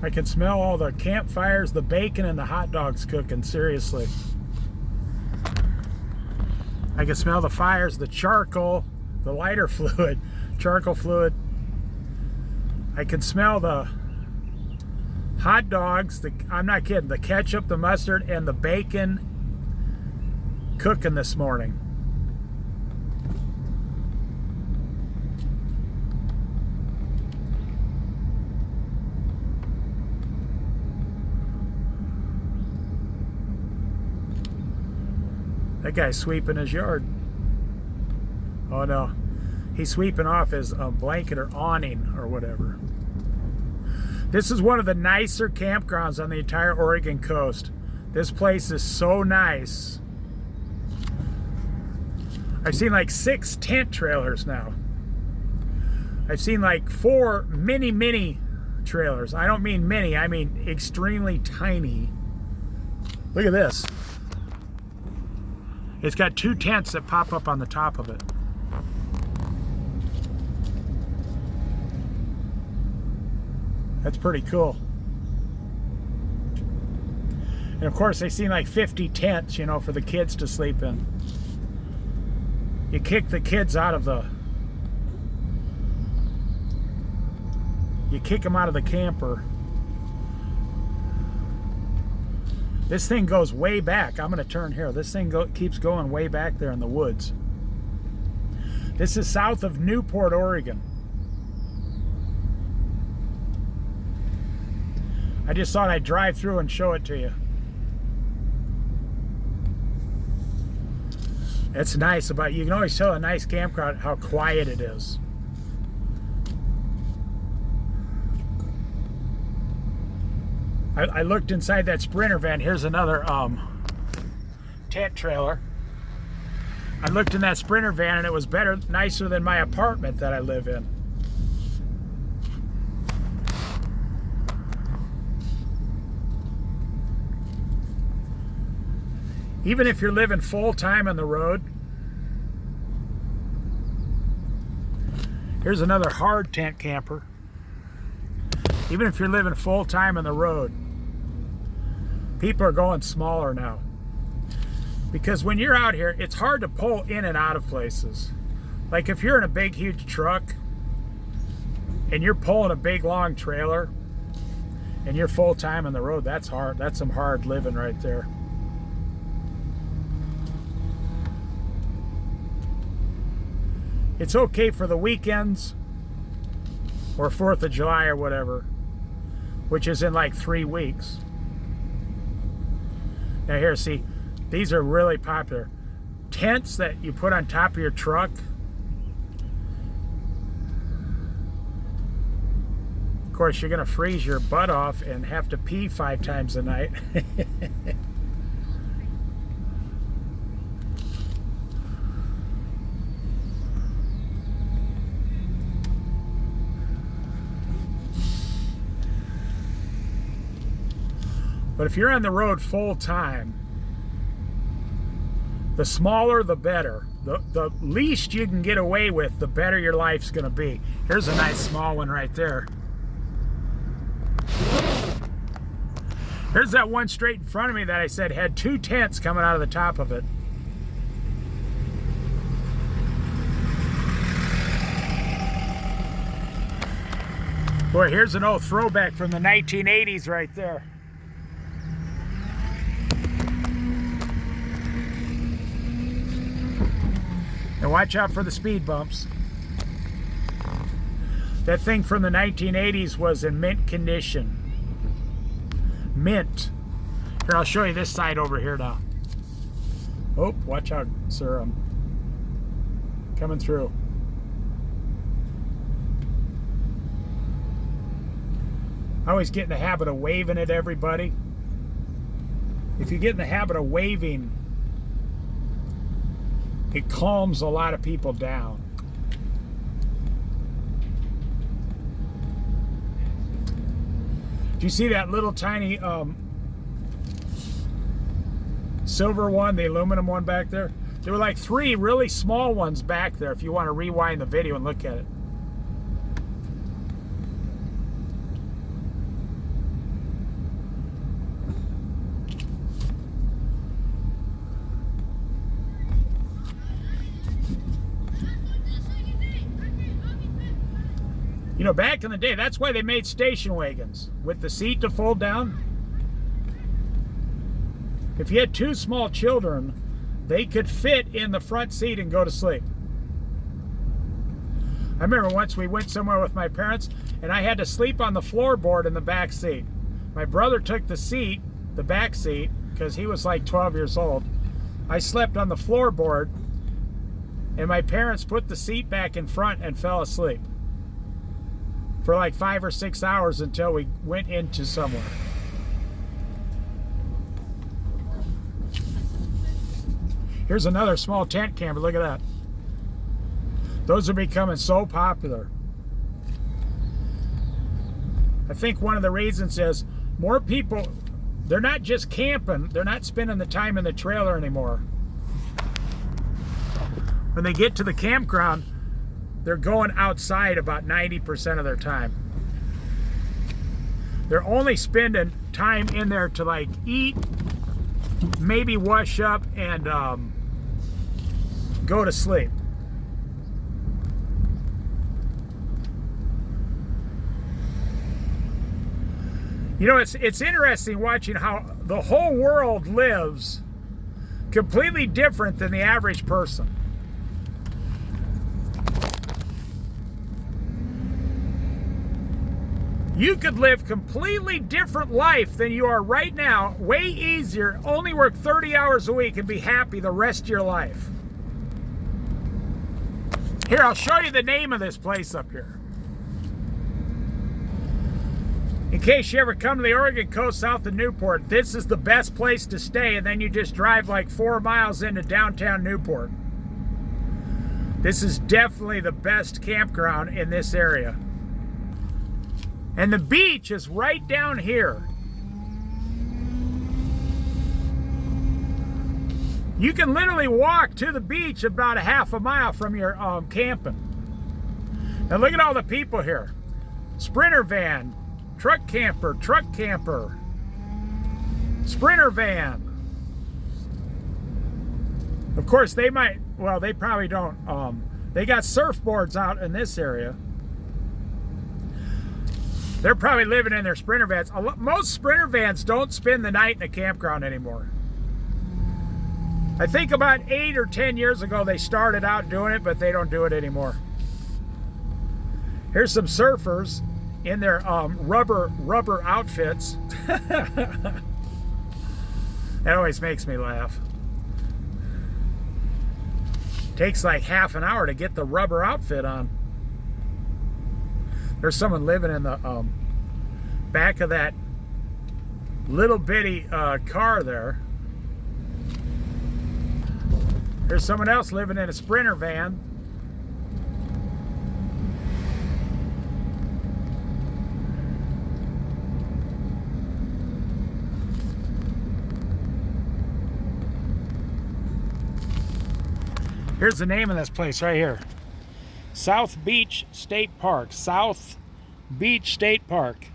I can smell all the campfires, the bacon, and the hot dogs cooking, seriously. I can smell the fires, the charcoal, the lighter fluid, charcoal fluid. I can smell the hot dogs, I'm not kidding, the ketchup, the mustard, and the bacon cooking this morning. That guy's sweeping his yard. Oh no, he's sweeping off his blanket or awning or whatever. This is one of the nicer campgrounds on the entire Oregon coast. This place is so nice. I've seen like 6 tent trailers now. I've seen like 4 mini trailers. I don't mean mini, I mean extremely tiny. Look at this. It's got 2 tents that pop up on the top of it. That's pretty cool. And of course, they've seen like 50 tents, you know, for the kids to sleep in. You kick the kids out of the... You kick them out of the camper. This thing goes way back. I'm going to turn here. This thing keeps going way back there in the woods. This is south of Newport, Oregon. I just thought I'd drive through and show it to you. It's nice about, you can always tell a nice campground how quiet it is. I looked inside that Sprinter van. Here's another tent trailer. I looked in that Sprinter van and it was nicer than my apartment that I live in. Even if you're living full-time on the road. Here's another hard tent camper. Even if you're living full-time on the road, people are going smaller now. Because when you're out here, it's hard to pull in and out of places. Like if you're in a big, huge truck and you're pulling a big, long trailer and you're full-time on the road, that's hard. That's some hard living right there. It's okay for the weekends or 4th of July or whatever, which is in like 3 weeks. Now here, see, these are really popular. Tents that you put on top of your truck. Of course, you're gonna freeze your butt off and have to pee 5 times a night. But if you're on the road full time, the smaller the better. The least you can get away with, the better your life's gonna be. Here's a nice small one right there. Here's that one straight in front of me that I said had 2 tents coming out of the top of it. Boy, here's an old throwback from the 1980s right there. And watch out for the speed bumps. That thing from the 1980s was in mint condition. Mint. Here, I'll show you this side over here now. Oh, watch out, sir. I'm coming through. I always get in the habit of waving at everybody. If you get in the habit of waving, it calms a lot of people down. Do you see that little tiny silver one, the aluminum one back there? There were like 3 really small ones back there if you want to rewind the video and look at it. You know, back in the day, that's why they made station wagons, with the seat to fold down. If you had two small children, they could fit in the front seat and go to sleep. I remember once we went somewhere with my parents, and I had to sleep on the floorboard in the back seat. My brother took the seat, the back seat, because he was like 12 years old. I slept on the floorboard, and my parents put the seat back in front and fell asleep for like 5 or 6 hours until we went into somewhere. Here's another small tent camper. Look at that. Those are becoming so popular. I think one of the reasons is more people, they're not just camping, they're not spending the time in the trailer anymore. When they get to the campground, they're going outside about 90% of their time. They're only spending time in there to like eat, maybe wash up, and go to sleep. You know, it's interesting watching how the whole world lives completely different than the average person. You could live completely different life than you are right now, way easier, only work 30 hours a week and be happy the rest of your life. Here, I'll show you the name of this place up here. In case you ever come to the Oregon coast south of Newport, this is the best place to stay, and then you just drive like 4 miles into downtown Newport. This is definitely the best campground in this area. And the beach is right down here. You can literally walk to the beach about a half a mile from your camping. And look at all the people here. Sprinter van, truck camper, sprinter van. Of course, they might, well, they probably don't. They got surfboards out in this area. They're probably living in their sprinter vans. Most sprinter vans don't spend the night in a campground anymore. I think about 8 or 10 years ago they started out doing it, but they don't do it anymore. Here's some surfers in their rubber outfits. That always makes me laugh. Takes like half an hour to get the rubber outfit on. There's someone living in the back of that little bitty car there. There's someone else living in a sprinter van. Here's the name of this place right here. South Beach State Park. South Beach State Park.